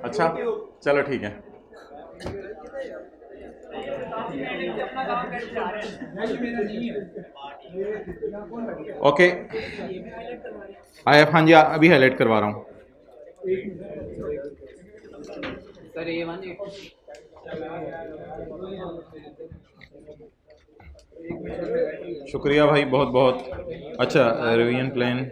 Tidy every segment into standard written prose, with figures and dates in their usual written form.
अच्छा चलो ठीक है। ओके आया, हाँ जी अभी हाईलाइट करवा रहा हूँ। सर A1 शुक्रिया भाई बहुत बहुत। अच्छा रिवीजन प्लान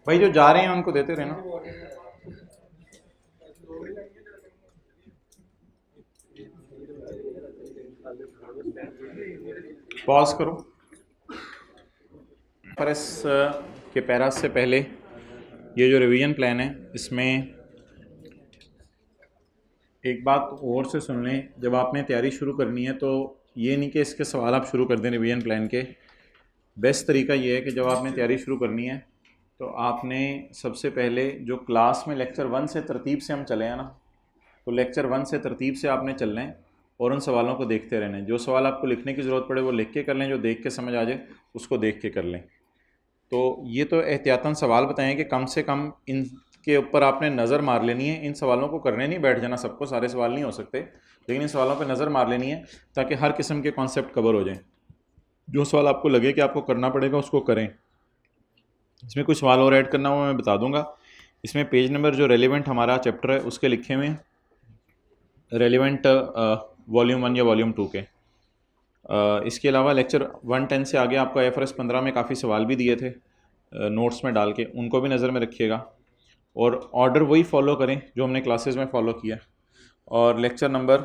भाई जो जा रहे हैं उनको देते रहना। पॉज करो। पर इस के पैरास से पहले ये जो रिवीजन प्लान है इसमें एक बात और से सुन लें, जब आपने तैयारी शुरू करनी है तो ये नहीं कि इसके सवाल आप शुरू कर दें रिवीजन प्लान के। बेस्ट तरीका ये है कि जब आपने तैयारी शुरू करनी है तो आपने सबसे पहले जो क्लास में लेक्चर 1 से तरतीब से हम चले हैं ना, तो लेक्चर 1 से तरतीब से आपने चलना है और उन सवालों को देखते रहना है। जो सवाल आपको लिखने की ज़रूरत पड़े वो लिख के कर लें, जो देख के समझ आ जाए उसको देख के कर लें। तो ये तो एहतियातन सवाल बताएं कि कम से कम इनके ऊपर आपने नज़र मार लेनी है। इन सवालों को करने नहीं बैठ जाना, सबको सारे सवाल नहीं हो सकते, लेकिन इन सवालों पर नज़र मार लेनी है ताकि हर किस्म के कॉन्सेप्ट कवर हो जाएँ। जो सवाल आपको लगे कि आपको करना पड़ेगा उसको करें। इसमें कुछ सवाल और ऐड करना हो मैं बता दूंगा। इसमें पेज नंबर जो रेलिवेंट हमारा चैप्टर है उसके लिखे हुए हैं, रेलिवेंट वॉल्यूम 1 या वॉल्यूम 2 के। इसके अलावा लेक्चर 110 से आगे आपको IFRS 15 में काफ़ी सवाल भी दिए थे नोट्स में डाल के, उनको भी नज़र में रखिएगा और ऑर्डर वही फॉलो करें जो हमने क्लासेस में फॉलो किया। और lecture number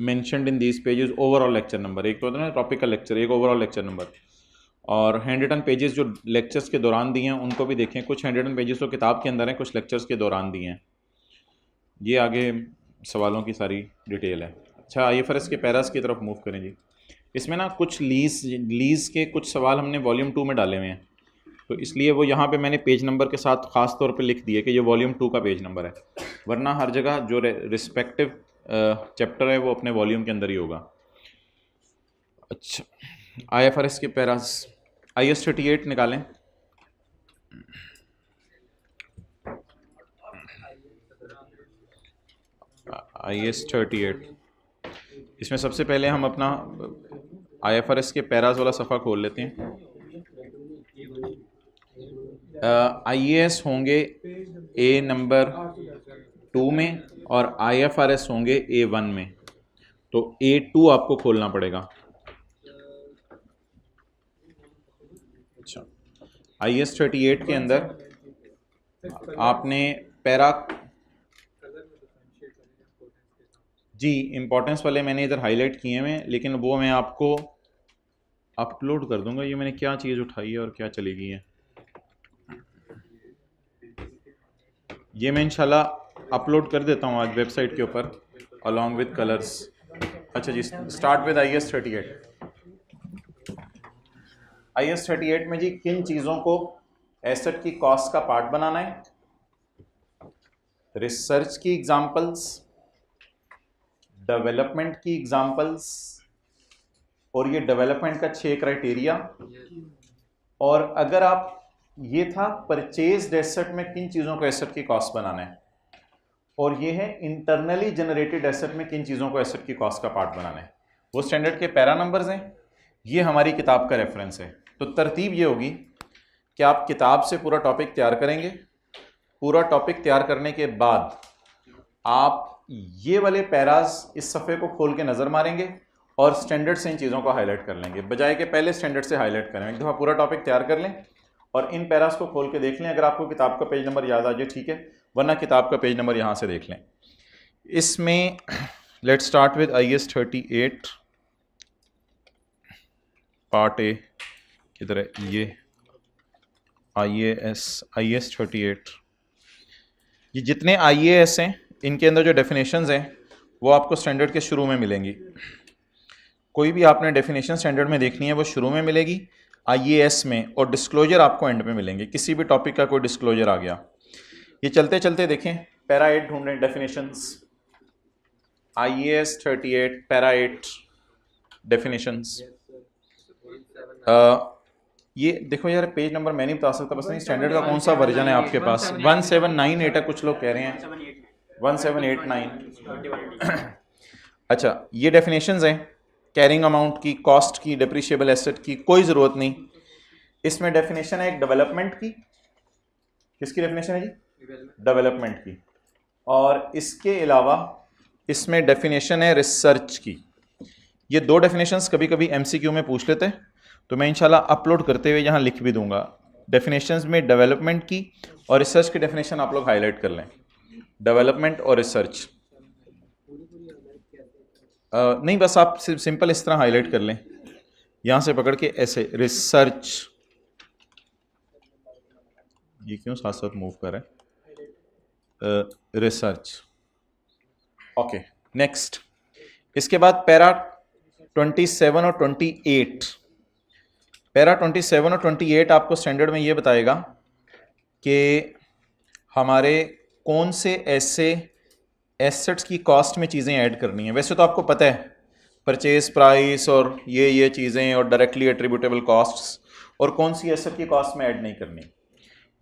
mentioned in these pages, overall lecture number, एक तो होता है ना टॉपिकल लेक्चर, एक ओवरऑल लेक्चर नंबर। और हैंड रिटन पेजेस जो लेक्चर्स के दौरान दिए हैं उनको भी देखें। कुछ हैंड रिटन पेजेस तो किताब के अंदर हैं, कुछ लेक्चर्स के दौरान दिए हैं। ये आगे सवालों की सारी डिटेल है। अच्छा IFRS के पैरास की तरफ मूव करें जी। इसमें ना कुछ लीज़ के कुछ सवाल हमने वॉल्यूम 2 में डाले हुए हैं, तो इसलिए वो यहाँ पे मैंने पेज नंबर के साथ ख़ास तौर पे लिख दिए कि ये वॉल्यूम 2 का पेज नंबर है, वरना हर जगह जो रिस्पेक्टिव चैप्टर है वो अपने वॉल्यूम के अंदर ही होगा। अच्छा IFRS के पैरास IS 38 निकालें। IS 38 इसमें सबसे पहले हम अपना IFRS के पैरास वाला सफ़ा खोल लेते हैं। IAS होंगे A नंबर 2 में और IFRS होंगे A1 में, तो A2 आपको खोलना पड़ेगा। अच्छा IS 38 के अंदर आपने पैरा जी इम्पोर्टेंस वाले मैंने इधर हाईलाइट किए हुए हैं, लेकिन वो मैं आपको अपलोड कर दूंगा। ये मैंने क्या चीज़ उठाई है और क्या चली गई है, ये मैं इंशाल्लाह अपलोड कर देता हूँ आज वेबसाइट के ऊपर अलॉन्ग विद कलर्स। अच्छा जी स्टार्ट विद IS 38। IS 38 में जी किन चीज़ों को एसेट की कॉस्ट का पार्ट बनाना है, रिसर्च की एग्जांपल्स, डेवलपमेंट की एग्जांपल्स, और ये डेवलपमेंट का 6 क्राइटेरिया। और अगर आप ये था परचेज एसेट में किन चीज़ों को एसेट की कॉस्ट बनाना है, और ये है इंटरनली जनरेटेड एसेट में किन चीज़ों को एसेट की कॉस्ट का पार्ट बनाना है। वो स्टैंडर्ड के पैरा नंबर्स हैं, ये हमारी किताब का रेफरेंस है। तो तरतीब ये होगी कि आप किताब से पूरा टॉपिक तैयार करेंगे, पूरा टॉपिक तैयार करने के बाद आप ये वाले पैराज इस सफ़े को खोल के नज़र मारेंगे और स्टैंडर्ड से इन चीज़ों को हाईलाइट कर लेंगे, बजाय के पहले स्टैंडर्ड से हाईलाइट करें। एक दफ़ा पूरा टॉपिक तैयार कर लें और इन पैराज को खोल के देख लें। अगर आपको किताब का पेज नंबर याद आ जाए ठीक है, वरना किताब का पेज नंबर यहाँ से देख लें। इसमें let's start with IS 38 part A, किधर है ये IS 38। ये जितने IAS हैं इनके अंदर जो डेफिनेशंस हैं वो आपको स्टैंडर्ड के शुरू में मिलेंगी। कोई भी आपने डेफिनेशन स्टैंडर्ड में देखनी है वो शुरू में मिलेगी IAS में, और डिस्क्लोजर आपको एंड में मिलेंगे। किसी भी टॉपिक का कोई डिस्क्लोजर आ गया, ये चलते चलते देखें पैरा 8 ढूंढें डेफिनेशंस। IAS 38 para 8 definitions. ये देखो यार, पेज नंबर मैं नहीं बता सकता, बस नहीं स्टैंडर्ड का कौन सा वर्जन है आपके पास? 1798 है, कुछ लोग कह रहे हैं 1789। अच्छा, ये डेफिनेशंस हैं कैरिंग अमाउंट की, कॉस्ट की, डेप्रिशिएबल एसेट की, कोई ज़रूरत नहीं। इसमें डेफिनेशन है एक डेवलपमेंट की। किसकी डेफिनेशन है जी? डेवलपमेंट की। और इसके अलावा इसमें डेफिनेशन है रिसर्च की। ये दो डेफिनेशंस कभी कभी एमसीक्यू में पूछ लेते हैं, तो मैं इंशाल्लाह अपलोड करते हुए यहाँ लिख भी दूंगा। डेफिनेशंस में डेवलपमेंट की और रिसर्च की डेफिनेशन आप लोग हाईलाइट कर लें, डेवलपमेंट और रिसर्च। नहीं, बस आप सिंपल इस तरह हाईलाइट कर लें, यहाँ से पकड़ के ऐसे, रिसर्च। ये क्यों साथ साथ मूव कर रहा है? रिसर्च। Okay, next. इसके बाद पैरा 27 और 28। पैरा 27 और 28 आपको स्टैंडर्ड में ये बताएगा कि हमारे कौन से ऐसे एसेट्स की कॉस्ट में चीज़ें ऐड करनी है। वैसे तो आपको पता है परचेज प्राइस और ये चीज़ें और डायरेक्टली एट्रीब्यूटेबल कॉस्ट्स, और कौन सी एसेट की कॉस्ट में ऐड नहीं करनी।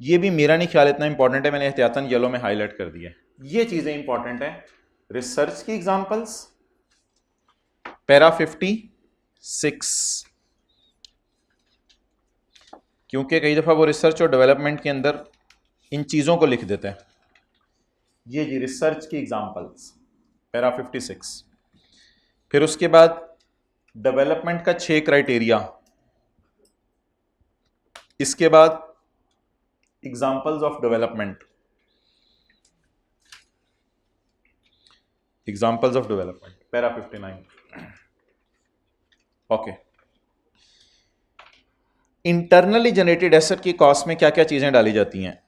ये भी मेरा नहीं ख्याल इतना इंपॉर्टेंट है, मैंने एहतियातन येलो में हाईलाइट कर दिया है। ये चीज़ें इंपॉर्टेंट है। रिसर्च की एग्जांपल्स पैरा 56, क्योंकि कई दफ़ा वो रिसर्च और डेवलपमेंट के अंदर इन चीज़ों को लिख देते हैं। ये जी रिसर्च की एग्जांपल्स पैरा 56। फिर उसके बाद डेवलपमेंट का 6 क्राइटेरिया। इसके बाद examples of development, examples of development para 59। Okay, internally generated asset की कॉस्ट में क्या क्या चीज़ें डाली जाती हैं,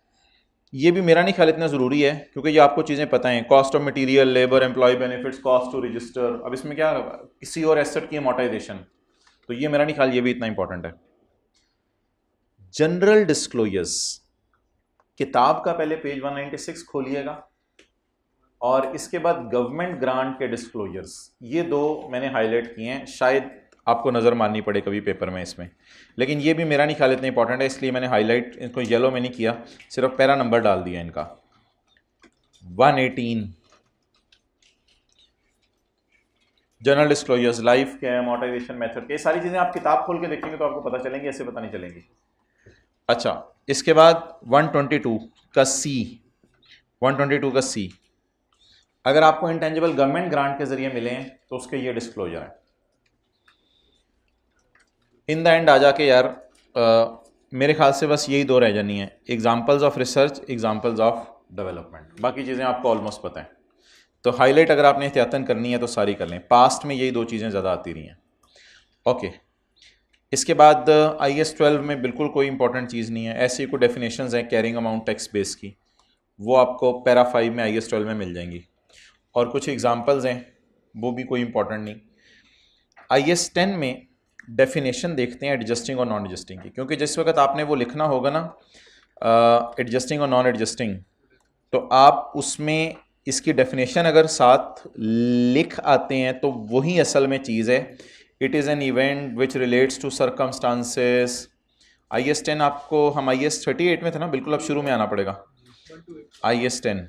ये भी मेरा नहीं ख्याल इतना ज़रूरी है, क्योंकि ये आपको चीज़ें पता हैं। Cost of material, labour, employ benefits, cost to register. अब इसमें क्या, किसी और एसेट की अमोर्टाइजेशन, तो ये मेरा नहीं ख्याल ये भी इतना इंपॉर्टेंट है। जनरल डिस्क्लोजर्स, किताब का पहले पेज 196 खोलिएगा, और इसके बाद गवर्नमेंट ग्रांट के डिस्क्लोजर्स, ये दो मैंने हाईलाइट किए हैं। शायद आपको नज़र मारनी पड़े कभी पेपर में इसमें, लेकिन ये भी मेरा नहीं ख्याल इतना इंपॉर्टेंट है, इसलिए मैंने हाईलाइट इनको येलो में नहीं किया, सिर्फ पैरा नंबर डाल दिया इनका। 118 जनरल डिस्क्लोजर्स, लाइफ के, अमोर्टाइजेशन मेथड के, सारी चीज़ें आप किताब खोल के देखेंगे तो आपको पता चलेंगी, ऐसे पता नहीं चलेंगी। अच्छा, इसके बाद 122 का सी, 122 का सी, अगर आपको इंटेंजिबल गवर्नमेंट ग्रांट के जरिए मिले हैं तो उसके ये डिस्क्लोजर है। इन द एंड आ जाके यार मेरे ख्याल से बस यही दो रह जानी है, examples of research, examples of development. बाकी चीज़ें आपको ऑलमोस्ट पता है, तो हाईलाइट अगर आपने एहतियातन करनी है तो सारी कर लें। पास्ट में यही दो चीज़ें ज़्यादा आती रही हैं। ओके, इसके बाद IAS 12 में बिल्कुल कोई इंपॉर्टेंट चीज़ नहीं है। ऐसी कोई डेफिनेशंस हैं कैरिंग अमाउंट टैक्स बेस की, वो आपको पैरा 5 में IAS 12 में मिल जाएंगी, और कुछ एग्जांपल्स हैं वो भी कोई इंपॉर्टेंट नहीं। IAS 10 में डेफिनेशन देखते हैं एडजस्टिंग और नॉन एडजस्टिंग की, क्योंकि जिस वक्त आपने वो लिखना होगा ना एडजस्टिंग और नॉन एडजस्टिंग, तो आप उसमें इसकी डेफिनेशन अगर साथ लिख आते हैं तो वही असल में चीज़ है। It is an event which relates to circumstances. IAS 10 आपको, हम IAS 38 में थे ना, बिल्कुल अब शुरू में आना पड़ेगा। IAS 10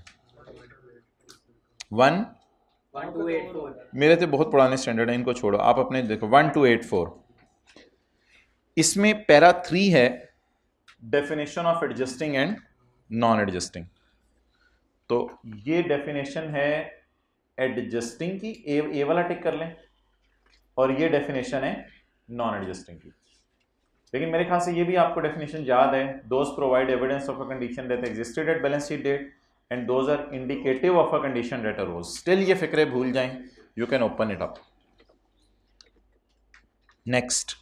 1284 मेरे तो बहुत पुराने स्टैंडर्ड है, इनको छोड़ो, आप अपने देखो 1284। इसमें पैरा 3 है definition of adjusting and non adjusting. तो ये डेफिनेशन है एडजस्टिंग की, ए वाला टिक कर लें, और ये डेफिनेशन है नॉन एडजस्टिंग की। लेकिन मेरे ख्याल से ये भी आपको डेफिनेशन याद है, those provide evidence of a condition that existed at balance sheet date and those are indicative of a condition that arose. Still ये फिक्रे भूल जाएं, you can open it up. Next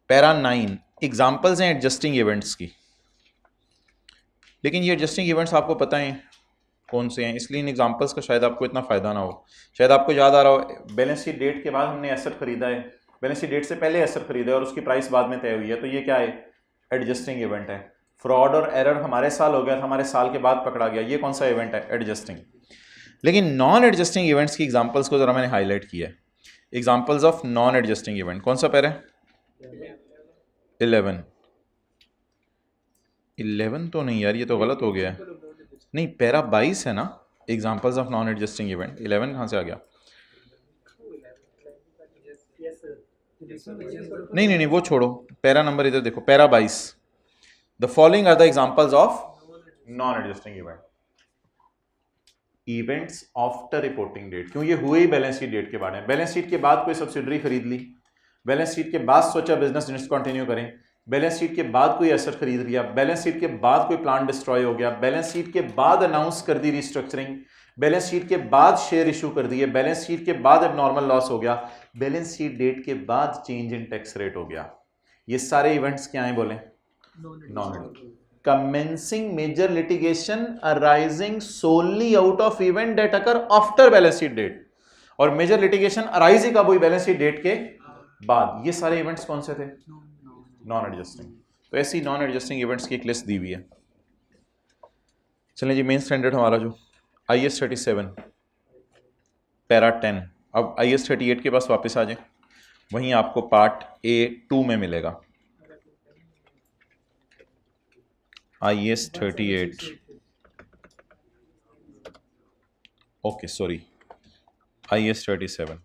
para 9, examples हैं adjusting events की, लेकिन ये adjusting events आपको पता है कौन से हैं, इसलिए इन एग्जांपल्स का शायद आपको इतना फ़ायदा ना हो। शायद आपको याद आ रहा हो बैलेंस शीट डेट के बाद हमने एसेट खरीदा है, बैलेंस शीट डेट से पहले एसेट खरीदा है और उसकी प्राइस बाद में तय हुई है, तो ये क्या है, एडजस्टिंग इवेंट है। फ्रॉड और एरर हमारे साल हो गया था, हमारे साल के बाद पकड़ा गया, ये कौन सा इवेंट है, एडजस्टिंग। लेकिन नॉन एडजस्टिंग इवेंट्स की एग्जांपल्स को ज़रा मैंने हाईलाइट किया है। Examples of non adjusting event, कौन सा पैरा है? 11 तो नहीं यार, ये तो गलत हो गया है। नहीं, पैरा 22 है ना, examples of non adjusting event. 11 कहाँ से आ गया? नहीं नहीं नहीं, वो छोड़ो, पैरा नंबर इधर देखो, para 22। The following are the examples of non adjusting event. Events after reporting date, क्यों? ये हुए ही बैलेंस शीट डेट के बाद है। बैलेंस शीट के बाद कोई सब्सिडरी खरीद ली, बैलेंस शीट के बाद सोचा बिजनेस डिसकंटिन्यू करें, बैलेंस शीट के बाद कोई एसेट खरीद लिया, बैलेंस शीट के बाद कोई प्लांट डिस्ट्रॉय हो गया, बैलेंस शीट के बाद अनाउंस कर दी रिस्ट्रक्चरिंग, बैलेंस शीट के बाद शेयर इशू कर दिए, बैलेंस शीट के बाद एबनॉर्मल लॉस हो गया, बैलेंस शीट डेट के बाद चेंज इन टैक्स रेट हो गया। ये सारे इवेंट्स क्या हैं बोले? Non. commencing major litigation arising solely out of event that occur after balance sheet date, और मेजर लिटिगेशन अराइज ही कब हुई? बैलेंस शीट डेट के बाद। ये सारे इवेंट्स कौन से थे? Non adjusting. तो ऐसी नॉन एडजस्टिंग इवेंट्स की एक लिस्ट दी हुई है। चलें जी, मेन स्टैंडर्ड हमारा जो IS 37 पैरा 10। अब IS 38 के पास वापस आ जाए, वहीं आपको पार्ट A2 में मिलेगा। IS 38, okay sorry, IS 37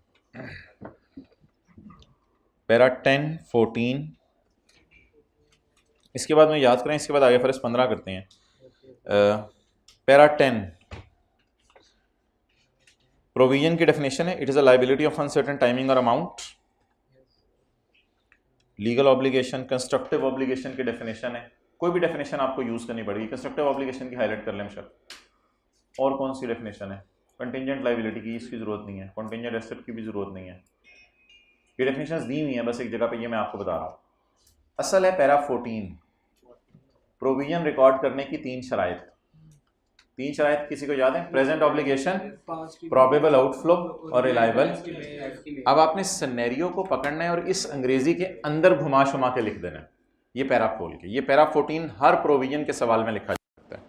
para 10, 14। इसके बाद में याद करें, इसके बाद आगे फर्स्ट 15 करते हैं। पैरा 10 प्रोविजन की डेफिनेशन है, it is a liability of uncertain timing और amount. Legal obligation, constructive obligation की डेफिनेशन है। कोई भी डेफिनेशन आपको यूज़ करनी पड़ेगी। कंस्ट्रक्टिव ऑब्लिगेशन की हाईलाइट कर लें शक। और कौन सी डेफिनेशन है? कंटिंजेंट लाइबिलिटी की, इसकी ज़रूरत नहीं है। कंटिंजेंट एसेट की भी ज़रूरत नहीं है। ये डेफिनेशंस दी हुई हैं बस एक जगह पे, ये मैं आपको बता रहा हूँ। असल है पैरा 14, प्रोविजन रिकॉर्ड करने की 3 शराइत। 3 शराइत किसी को याद है? प्रेजेंट ऑब्लिगेशन, प्रोबेबल आउटफ्लो और रिलायबल। अब आपने सिनेरियो को पकड़ना है और इस अंग्रेजी के अंदर घुमा शुमा के लिख देना है, ये पैरा खोल के। ये पैरा 14 हर प्रोविजन के सवाल में लिखा जा सकता है,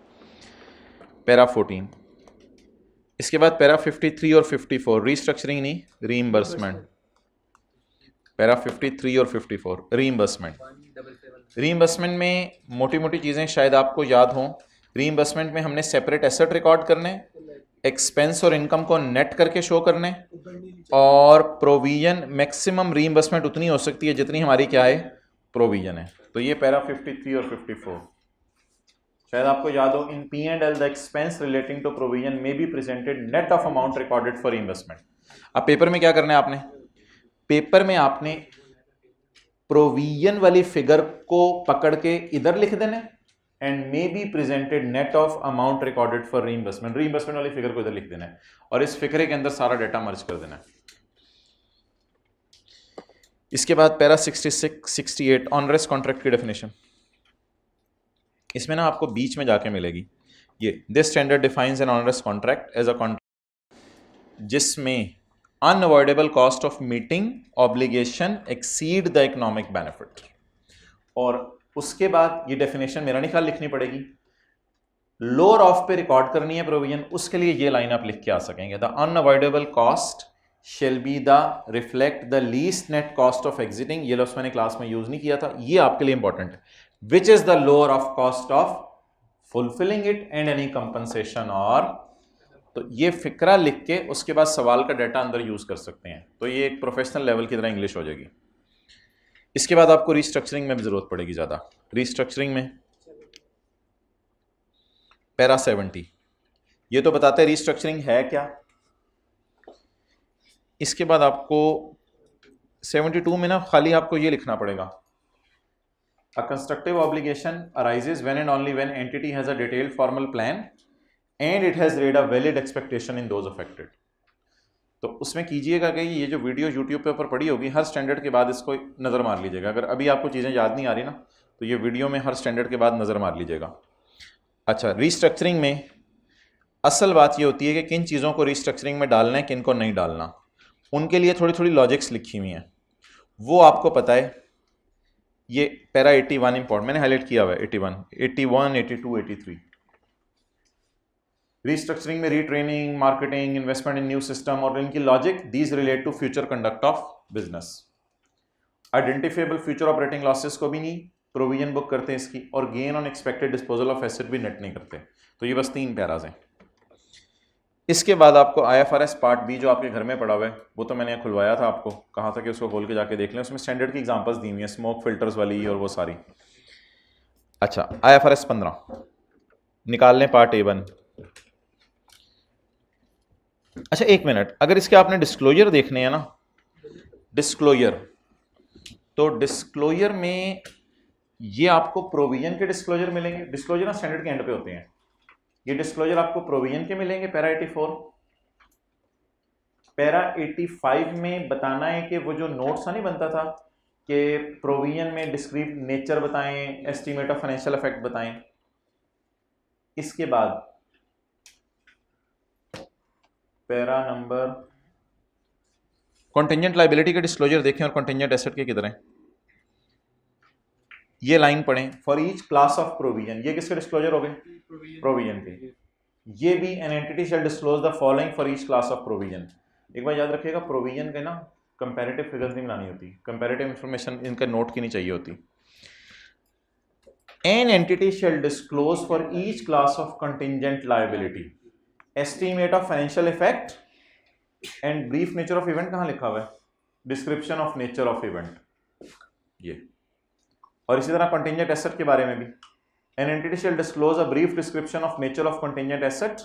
पैरा 14। इसके बाद पैरा 53 और 54, रीस्ट्रक्चरिंग नहीं, रीइंबर्समेंट। पैरा 53 और 54 रीइंबर्समेंट। रीइंबर्समेंट में मोटी मोटी चीज़ें शायद आपको याद हों। रीइंबर्समेंट में हमने सेपरेट एसेट रिकॉर्ड करने, एक्सपेंस और इनकम को नेट करके शो करने, और प्रोविजन मैक्सिमम रीइंबर्समेंट उतनी हो सकती है जितनी हमारी क्या है? प्रोविजन है। तो ये पैरा 53 और 54 शायद आपको याद हो। In P&L the expense relating to provision में be presented net of amount recorded for investment. अब पेपर में क्या करना है आपने? पेपर में आपने प्रोविजन वाली फिगर को पकड़ के इधर लिख देना, and may be presented net of amount recorded for reimbursement. Reimbursement वाली फिगर को इधर लिख देना है और इस फिगर के अंदर सारा डाटा मर्ज कर देना है। इसके बाद पैरा 66, 68 ऑनरेस कॉन्ट्रैक्ट की डेफिनेशन। इसमें ना आपको बीच में जाके मिलेगी ये, this standard defines an onerous contract as a contract जिसमें unavoidable cost of meeting obligation exceed the economic benefit. और उसके बाद ये डेफिनेशन मेरा नहीं ख्याल लिखनी पड़ेगी, लोअर ऑफ पे रिकॉर्ड करनी है प्रोविजन, उसके लिए ये लाइन आप लिख के आ सकेंगे। The unavoidable cost shall be the reflect the least net cost of exiting. ये लफ्ज़ मैंने क्लास में यूज नहीं किया था, ये आपके लिए इंपॉर्टेंट है। Which is the lower of cost of fulfilling it and any compensation. और तो ये फिक्रा लिख के उसके बाद सवाल का डाटा अंदर यूज कर सकते हैं। तो ये एक प्रोफेशनल लेवल की तरह इंग्लिश हो जाएगी। इसके बाद आपको रिस्ट्रक्चरिंग में भी जरूरत पड़ेगी ज्यादा। रिस्ट्रक्चरिंग में पैरा 70 ये तो बताते हैं रिस्ट्रक्चरिंग है क्या। इसके बाद आपको 72 में ना खाली आपको ये लिखना पड़ेगा, a constructive obligation arises when and only when entity has a detailed formal plan and it has red a valid expectation in those affected. तो उसमें कीजिएगा कि ये जो वीडियो यूट्यूब पे ऊपर पड़ी होगी, हर स्टैंडर्ड के बाद इसको नज़र मार लीजिएगा। अगर अभी आपको चीज़ें याद नहीं आ रही ना, तो ये वीडियो में हर स्टैंडर्ड के बाद नज़र मार लीजिएगा। अच्छा, रिस्ट्रक्चरिंग में असल बात ये होती है कि किन चीज़ों को रिस्ट्रक्चरिंग में डालना है, किन को नहीं डालना। उनके लिए थोड़ी थोड़ी लॉजिक्स लिखी हुई हैं, वो आपको पता है। ये पैरा 81 इंपॉर्टेंट, मैंने हाईलाइट किया हुआ है 81, 82, 83। रीस्ट्रक्चरिंग में retraining, marketing, investment in new system और इनकी logic, these relate to future conduct of business. Identifiable future operating losses को भी नहीं प्रोविजन बुक करते इसकी, और gain on expected disposal of asset भी नेट नहीं करते। तो ये बस 3 पैराज हैं। इसके बाद आपको IFRS पार्ट बी जो आपके घर में पड़ा हुआ है, वो तो मैंने खुलवाया था, आपको कहा था कि उसको खोल के जाके देख लें, उसमें स्टैंडर्ड की एग्जांपल्स दी हुई हैं, स्मोक फिल्टर्स वाली और वो सारी। अच्छा, IFRS 15 निकाल लें, पार्ट A1। अच्छा एक मिनट, अगर इसके आपने डिस्क्लोजर देखने हैं ना, डिस्क्लोजर, तो डिस्क्लोजर में ये आपको प्रोविजन के डिस्क्लोजर मिलेंगे। डिस्क्लोजर ना स्टैंडर्ड के एंड पे होते हैं। ये डिस्क्लोजर आपको प्रोविजन के मिलेंगे पैरा 84। पैरा 85 में बताना है कि वो जो नोट्स नहीं बनता था कि प्रोविजन में डिस्क्रीट नेचर बताएं, एस्टीमेट ऑफ फाइनेंशियल इफेक्ट बताएं। इसके बाद पैरा नंबर कॉन्टिंजेंट लायबिलिटी के डिस्क्लोजर देखें और कॉन्टिंजेंट एसेट के किधर हैं, ये लाइन पढ़ें। For each class of provision, ये किसके डिस्क्लोजर हो गए? प्रोविजन के। ये भी an entity shall disclose the following for each class of provision. एक बार याद रखिएगा, प्रोविजन के ना कंपैरेटिव फिगर्स नहीं बनानी होती, कंपैरेटिव इंफॉर्मेशन इनका नोट की नहीं चाहिए होती। An entity shall disclose for each class of contingent liability estimate of financial effect and brief nature of event. कहाँ लिखा हुआ है? Description of nature of event, ये। और इसी तरह कंटिंजेंट एसेट के बारे में भी, an entity shall disclose a brief description of nature of contingent asset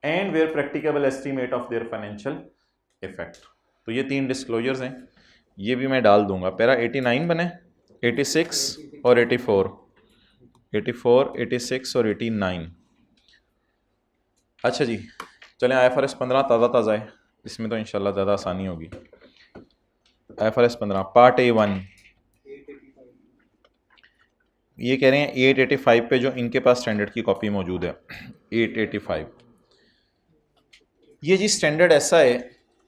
and where practicable estimate of their financial effect. तो ये 3 डिस्क्लोजर्स हैं, ये भी मैं डाल दूंगा। पैरा 89 बने, 86 और 84, 84, 86 और 89। अच्छा जी, चलें IFRS 15 ताज़ा है, इसमें तो इंशाल्लाह ज़्यादा आसानी होगी। IFRS 15 पार्ट A1, ये कह रहे हैं 885 पे जो इनके पास स्टैंडर्ड की कॉपी मौजूद है, 885। ये जी स्टैंडर्ड ऐसा है।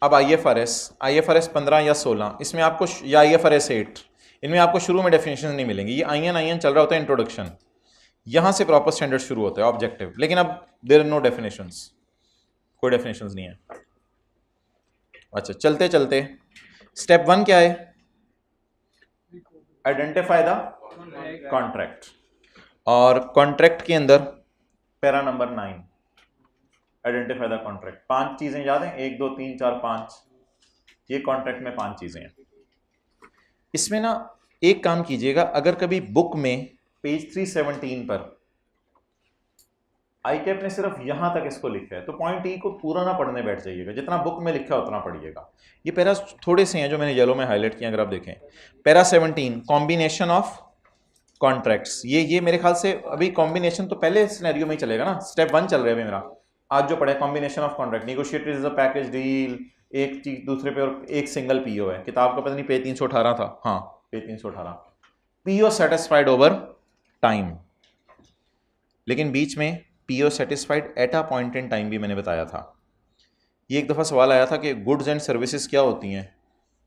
अब IFRS 15 या 16, इसमें आपको, या IFRS 8, इनमें आपको शुरू में डेफिनेशन नहीं मिलेंगी। ये IN चल रहा होता है इंट्रोडक्शन, यहाँ से प्रॉपर स्टैंडर्ड शुरू होता है, ऑब्जेक्टिव। लेकिन अब देयर आर नो डेफिनेशंस, कोई डेफिनेशंस नहीं है। अच्छा, चलते चलते स्टेप 1 क्या है? Identify the contract. और कॉन्ट्रैक्ट के अंदर para number 9, identify the contract. 5 चीजें याद हैं, 1 2 3 4 5, ये कॉन्ट्रैक्ट में 5 चीजें हैं। इसमें ना एक काम कीजिएगा, अगर कभी बुक में पेज 317 पर ICAP ने सिर्फ यहां तक इसको लिखा है, तो पॉइंट E को पूरा ना पढ़ने बैठ जाइएगा, जितना बुक में लिखा है उतना पढ़िएगा। ये पैरा थोड़े से हैं जो मैंने येलो में हाईलाइट किए, अगर आप देखें। पैरा 17 कॉम्बिनेशन ऑफ कॉन्ट्रैक्ट्स, ये मेरे ख्याल से अभी कॉम्बिनेशन तो पहले सिनेरियो में ही चलेगा ना, स्टेप 1 चल रहा है अभी मेरा। आज जो पढ़े combination of contract, negotiated is a package deal, एक चीज दूसरे पे और एक सिंगल PO है। किताब का पता नहीं पेज 318 था, हाँ page 318। PO satisfied over time, लेकिन बीच में PO satisfied at a point in time भी मैंने बताया था। ये एक दफ़ा सवाल आया था कि गुड्स एंड सर्विसेज क्या होती हैं,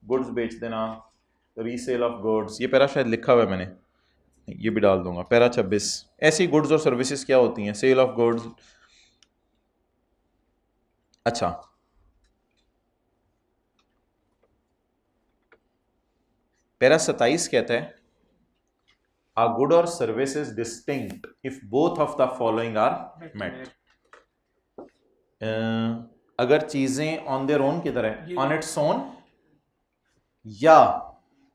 गुड्स बेच देना, रीसेल ऑफ गुड्स, ये पैरा शायद लिखा हुआ है मैंने, ये भी डाल दूंगा। पैरा 26 ऐसी गुड्स और सर्विसेज क्या होती हैं, सेल ऑफ गुड्स। अच्छा, पैरा 27 कहता है A good or service is distinct if both of the following are met. अगर चीजें on their own किधर है, on its own या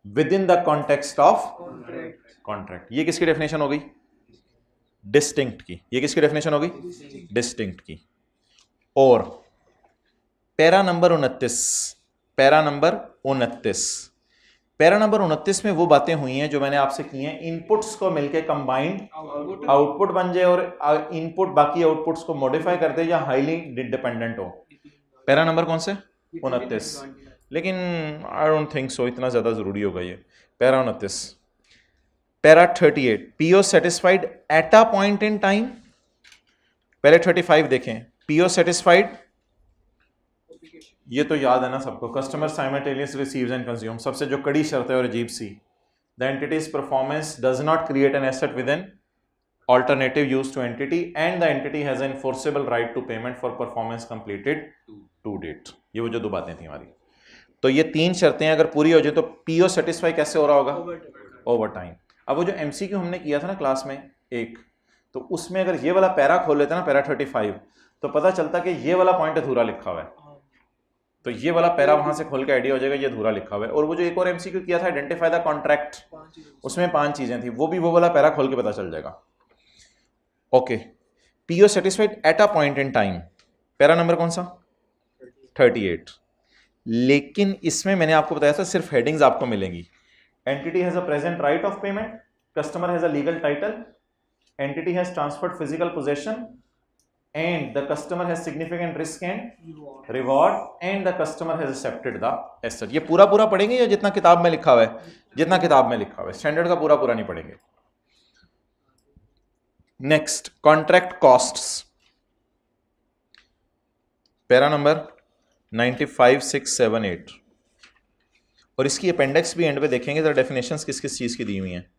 within the context of contract। ये किसकी डेफिनेशन हो गई? डिस्टिंक्ट की। ये किसकी डेफिनेशन हो गई? डिस्टिंक्ट की। और पैरा नंबर 29, पैरा नंबर 29 में वो बातें हुई हैं जो मैंने आपसे की हैं, इनपुट्स को मिलके कंबाइंड आउटपुट बन जाए और इनपुट बाकी आउटपुट्स को मॉडिफाई कर दे या हाईली डिपेंडेंट हो। पैरा नंबर कौन से? 29। लेकिन आई डोंट थिंक सो इतना ज़्यादा ज़रूरी होगा ये। Para 29। Para 38 PO satisfied at a point in time. पहले 35 देखें, PO सेटिस्फाइड, ये तो याद है ना सबको, customer simultaneous receives and consume, सबसे जो कड़ी शर्त है और अजीब सी, the entity's performance does not create an asset within alternative use to entity and the entity has an enforceable right to payment for performance completed to date। ये वो जो 2 बातें थी हमारी। तो ये 3 शर्तें अगर पूरी हो जाए तो पीओ सेटिस्फाई कैसे हो रहा होगा? Over time. अब वो जो एमसीक्यू हमने किया था ना क्लास में एक, तो उसमें अगर ये वाला पैरा खोल लेते ना, पैरा 35, तो पता चलता कि ये वाला पॉइंट अधूरा लिखा हुआ है। तो ये वाला पैरा वहां से खोल के आइडिया हो जाएगा ये अधूरा लिखा हुआ है। और वो जो एक और एमसीक्यू किया था आइडेंटिफाई द कॉन्ट्रैक्ट, उसमें 5 चीजें थी, वो भी वो वाला पैरा खोल के पता चल जाएगा। Okay, PO satisfied at a point in time, para number कौन सा? 38। लेकिन इसमें मैंने आपको बताया था सिर्फ हेडिंग्स आपको मिलेंगी। Entity has a present right of payment, customer has a legal title, entity has transferred physical possession, and the customer has significant risk and reward and the customer has accepted the asset। ये पूरा पूरा पढ़ेंगे या जितना किताब में लिखा हुआ है? जितना किताब में लिखा हुआ है, स्टैंडर्ड का पूरा पूरा नहीं पढ़ेंगे। Next, contract costs, para number 95, 6, 7, 8। और इसकी अपेंडिक्स भी एंड पे देखेंगे तो डेफिनेशंस किस किस चीज की दी हुई हैं।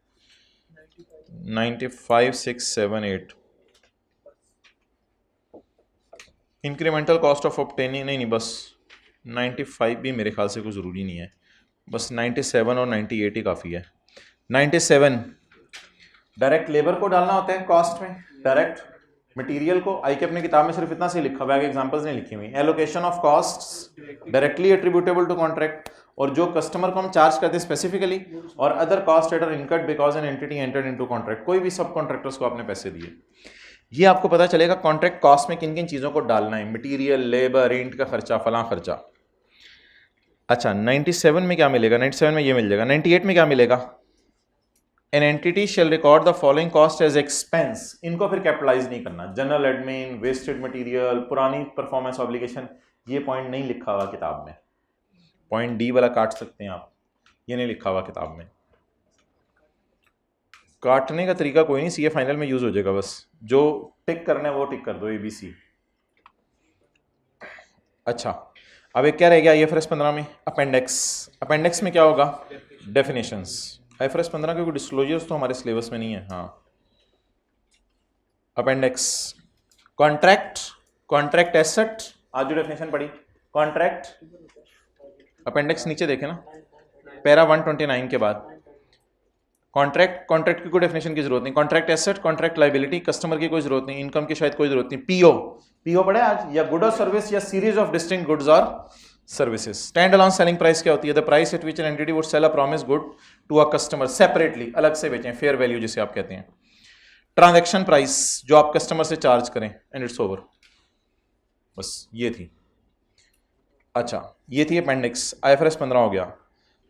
95, 6, 7, 8। इंक्रीमेंटल कॉस्ट ऑफ ऑब्टेनिंग, नहीं बस 95 भी मेरे ख्याल से कोई ज़रूरी नहीं है, बस 97 और 98 ही काफ़ी है। 97 डायरेक्ट लेबर को डालना होता है कॉस्ट में, डायरेक्ट मटेरियल को। आई के अपनी किताब में सिर्फ इतना से लिखा हुआ है, एग्जांपल्स नहीं लिखी हुई। Allocation of costs directly attributable to contract, और जो कस्टमर को हम चार्ज करते हैं स्पेसिफिकली, और other cost that are incurred because an entity entered into contract, कोई भी सब कॉन्ट्रैक्टर्स को आपने पैसे दिए। ये आपको पता चलेगा कॉन्ट्रैक्ट कॉस्ट में किन किन चीज़ों को डालना है, मटेरियल, लेबर, रेंट का खर्चा, फलां खर्चा। अच्छा, 97 में क्या मिलेगा? 97 में ये मिल जाएगा। 98 में क्या मिलेगा? An entity shall record the following cost as expense. इनको फिर कैपिटलाइज नहीं करना, जनरल एडमिन, वेस्टेड मटेरियल, पुरानी परफॉर्मेंस ऑब्लिगेशन, ये पॉइंट नहीं लिखा हुआ किताब में। पॉइंट डी वाला काट सकते हैं आप, ये नहीं लिखा हुआ किताब में। काटने का तरीका कोई नहीं, सीए फाइनल में यूज हो जाएगा, बस जो टिक करना है वो टिक कर दो, ABC। अच्छा, अब एक क्या रह गया IFRS 15 में? अपेंडिक्स। अपेंडिक्स में क्या होगा? डेफिनेशंस। IFRS 15 के कोई डिस्क्लोजर्स तो हमारे सिलेबस में नहीं है। हाँ, अपेंडिक्स, कॉन्ट्रैक्ट, कॉन्ट्रैक्ट एसेट, आज जो डेफिनेशन पढ़ी कॉन्ट्रैक्ट, अपेंडिक्स नीचे देखे ना, पैरा 129 के बाद। कॉन्ट्रैक्ट, कॉन्ट्रैक्ट की कोई डेफिनेशन की जरूरत नहीं। Contract asset, contract liability, customer की कोई जरूरत नहीं, इनकम की शायद कोई जरूरत नहीं। पीओ, पीओ पढ़े आज? या गुड और सर्विस या सीरीज ऑफ डिस्टिंक्ट गुड्स और services. Stand alone selling price क्या होती है? The price at which an entity would sell a promise good to a customer separately, अलग से बेचें, फेयर वैल्यू जिसे आप कहते हैं। ट्रांजैक्शन प्राइस, जो आप कस्टमर से चार्ज करें, एंड इट्स ओवर। बस ये थी। अच्छा, ये थी अपेंडिक्स। IFRS 15 हो गया।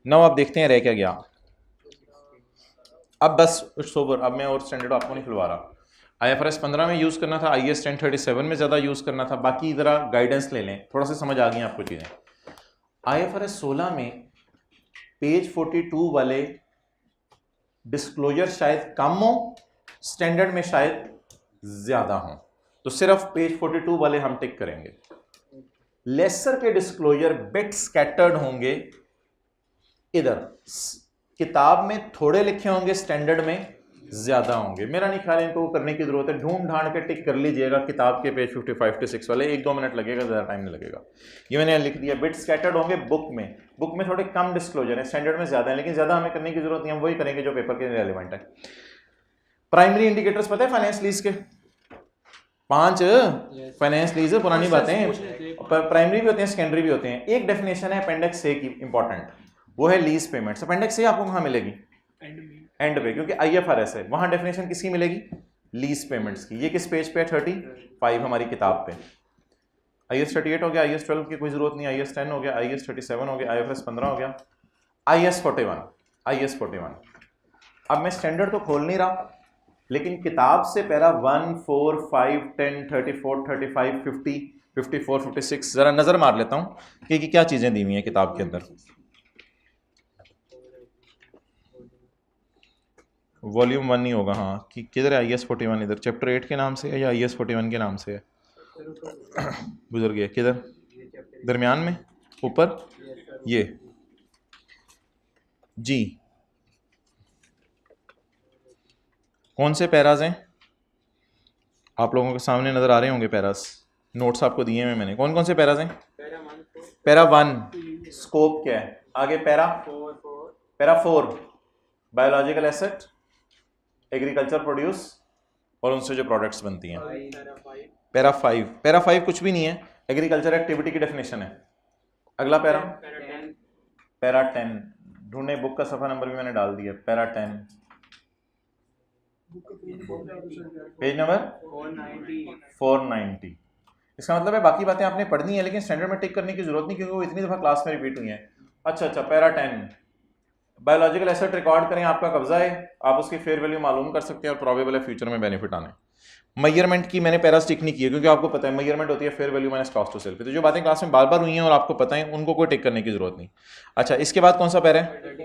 नाउ आप देखते हैं रह क्या गया। अब बस इट्स ओवर, अब मैं और स्टैंडर्ड आपको नहीं खुलवा रहा। IFRS 15 में यूज़ करना था, IAS 1037 में ज़्यादा यूज़ करना था। बाकी ज़रा गाइडेंस ले लें, थोड़ा सा समझ आ गई आपको चीज़ें। IFRS 16 में पेज 42 वाले डिस्क्लोजर शायद कम हो, स्टैंडर्ड में शायद ज़्यादा हो, तो सिर्फ पेज 42 वाले हम टिक करेंगे। लेसर के डिस्क्लोजर बिट स्कैटर्ड होंगे इधर, किताब में थोड़े लिखे होंगे, स्टैंडर्ड में ज्यादा होंगे। मेरा नहीं ख्याल इनको करने की जरूरत है, ढूंढ ढांड के टिक कर लीजिएगा किताब के पेज 55 से 6 वाले, 1-2 मिनट लगेगा, ज्यादा टाइम नहीं लगेगा। ये मैंने लिख दिया, बिट स्कैटर्ड होंगे बुक में थोड़े कम डिस्क्लोजर है, स्टैंडर्ड में ज्यादा है, लेकिन ज्यादा हमें करने की जरूरत नहीं, हम वही करेंगे जो पेपर के रेलिवेंट है। प्राइमरी इंडिकेटर्स पता है फाइनेंस लीज के? 5 फाइनेंस लीज, पुरानी बातें, प्राइमरी भी होते हैं, सेकेंडरी भी होते हैं। एक डेफिनेशन है अपेंडिक्स ए की इंपॉर्टेंट, वो है लीज पेमेंट्स। अपेंडिक्स ए आपको कहाँ मिलेगी? एंड पे, क्योंकि IFRS है, वहां डेफिनेशन किसकी मिलेगी? लीज पेमेंट्स की। ये किस पेज पे है? 35 हमारी किताब पे। IAS 38 हो गया, IAS 12 की कोई जरूरत नहीं, IAS 10 हो गया, IAS 37 हो गया, IFRS 15 हो गया, IAS 41। अब मैं स्टैंडर्ड तो खोल नहीं रहा, लेकिन किताब से पैरा 1, 4, 5, 10, 34, 35, 50, 54, 56 जरा नजर मार लेता हूं कि क्या चीजें दी हुई हैं किताब के अंदर। वॉल्यूम 1 नहीं होगा, हाँ, कि किधर है? IAS 41 इधर चैप्टर 8 के नाम से है या IAS 41 के नाम से है? गुजर गया किधर? दरमियान में, ऊपर, ये जी। कौन से पैराज हैं? आप लोगों के सामने नज़र आ रहे होंगे पैरास, नोट्स आपको दिए हैं मैंने। कौन कौन से पैरास हैं? पैरा 1 स्कोप क्या है, आगे para 4 biological asset, agriculture produce और उनसे जो प्रोडक्ट्स बनती हैं। पैरा 5 कुछ भी नहीं है, एग्रीकल्चर एक्टिविटी की डेफिनेशन है। अगला पैरा 10 ढूंढने, बुक का सफ़ा नंबर भी मैंने डाल दिया। Para 10 page number 490। इसका मतलब है बाकी बातें आपने पढ़नी है लेकिन स्टैंडर्ड में टिक करने की जरूरत नहीं, क्योंकि वो इतनी दफ़ा क्लास में रिपीट हुई है। अच्छा, पैरा 10 बायोलॉजिकल एसेट रिकॉर्ड करें, आपका कब्जा है, आप उसकी फेयर वैल्यू मालूम कर सकते हैं और प्रोबेबल है फ्यूचर में बेनिफिट आने। मेजरमेंट की मैंने पैरास टिक नहीं की है क्योंकि आपको पता है मेजरमेंट होती है fair value minus cost to sell पे। तो जो बातें क्लास में बार बार हुई हैं और आपको पता है उनको कोई टिक करने की जरूरत नहीं। अच्छा, इसके बाद कौन सा पैरा है?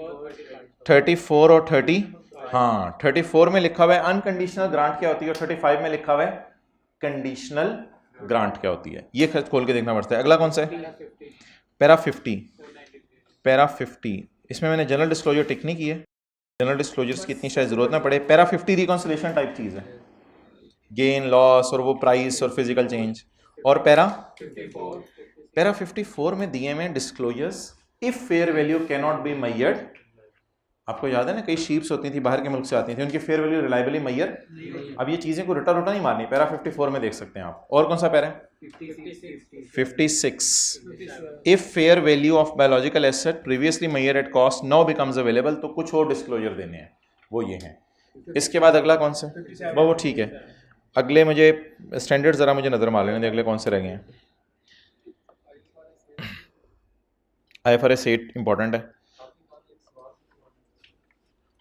34 और 30। हाँ, 34 में लिखा हुआ है अनकंडीशनल ग्रांट क्या होती है और 35 में लिखा हुआ है कंडीशनल ग्रांट क्या होती है। ये खोल के देखना पड़ता है। अगला कौन सा है? पैरा 50। इसमें मैंने जनरल डिस्क्लोजर टिक नहीं की है, जनरल डिस्क्लोजर्स की इतनी शायद जरूरत ना पड़े। पैरा 50 रिकॉन्सिलेशन टाइप चीज़ है, गेन लॉस और वो प्राइस और फिजिकल चेंज। और पैरा 54 में दिए में disclosures if fair value can not be measured. आपको याद है ना, कई शीप्स होती थी बाहर के मुल्क से आती थी, उनकी फेयर वैल्यू रिलायबली मेजर। अब ये चीज़ें को रटा नहीं मारनी, पैरा 54 में देख सकते हैं आप। और कौन सा पैरा है? 56 if fair value of biological asset previously measure at cost now becomes available. तो कुछ और डिस्क्लोजर देने हैं, वो ये हैं। इसके बाद अगला कौन सा? वो ठीक है। अगले मुझे स्टैंडर्ड ज़रा मुझे नज़र मार लेने दे, अगले कौन से रह गए हैं? IFRS 8 इंपॉर्टेंट है।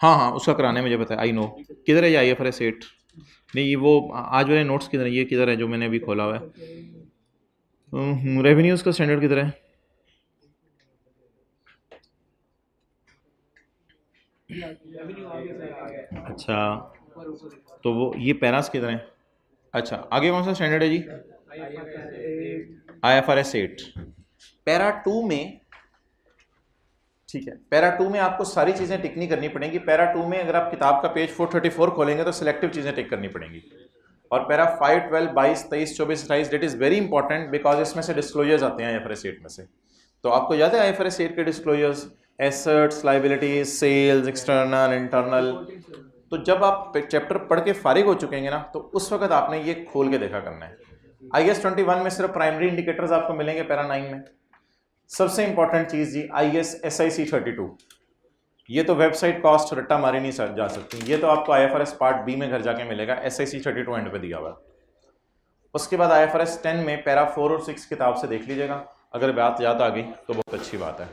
हाँ, उसका कराने मुझे पता है, आई नो। किधर है ये IFRS 8? नहीं, ये वो आज वाले नोट्स किधर है? ये किधर है जो मैंने अभी खोला हुआ है? रेवेन्यूज़ का स्टैंडर्ड किधर है? अच्छा, तो वो ये पैरास किधर है? अच्छा, आगे कौन सा स्टैंडर्ड है जी? IFRS 8 पैरा 2 में। ठीक है, पैरा 2 में आपको सारी चीज़ें टिक नहीं करनी पड़ेंगी। पैरा 2 में अगर आप किताब का पेज 434 खोलेंगे तो सिलेक्टिव चीज़ें टिक करनी पड़ेंगी। और para 5, 12, 22, 23, 24, 28 that is very important because इसमें से डिस्क्लोजर्स आते हैं IFRS 8 में से। तो आपको याद है IFRS 8 के disclosures? Assets, liabilities, sales, external, internal. तो जब आप चैप्टर पढ़ के फारिग हो चुकेंगे ना, तो उस वक्त आपने ये खोल के देखा करना है। IAS 21 में सिर्फ प्राइमरी इंडिकेटर्स आपको मिलेंगे। पैरा 9 में सबसे इंपॉर्टेंट चीज़ जी IAS SIC 32। ये तो वेबसाइट कॉस्ट रट्टा मारी नहीं जा सकती, ये तो आपको IFRS पार्ट B में घर जाके मिलेगा। SIC 32 एंड पे दिया हुआ। उसके बाद IFRS 10 में पैरा 4 और 6 किताब से देख लीजिएगा, अगर बात याद आ गई तो बहुत अच्छी बात है।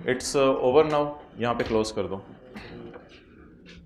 इट्स ओवर नाउ, यहाँ पे क्लोज कर दो।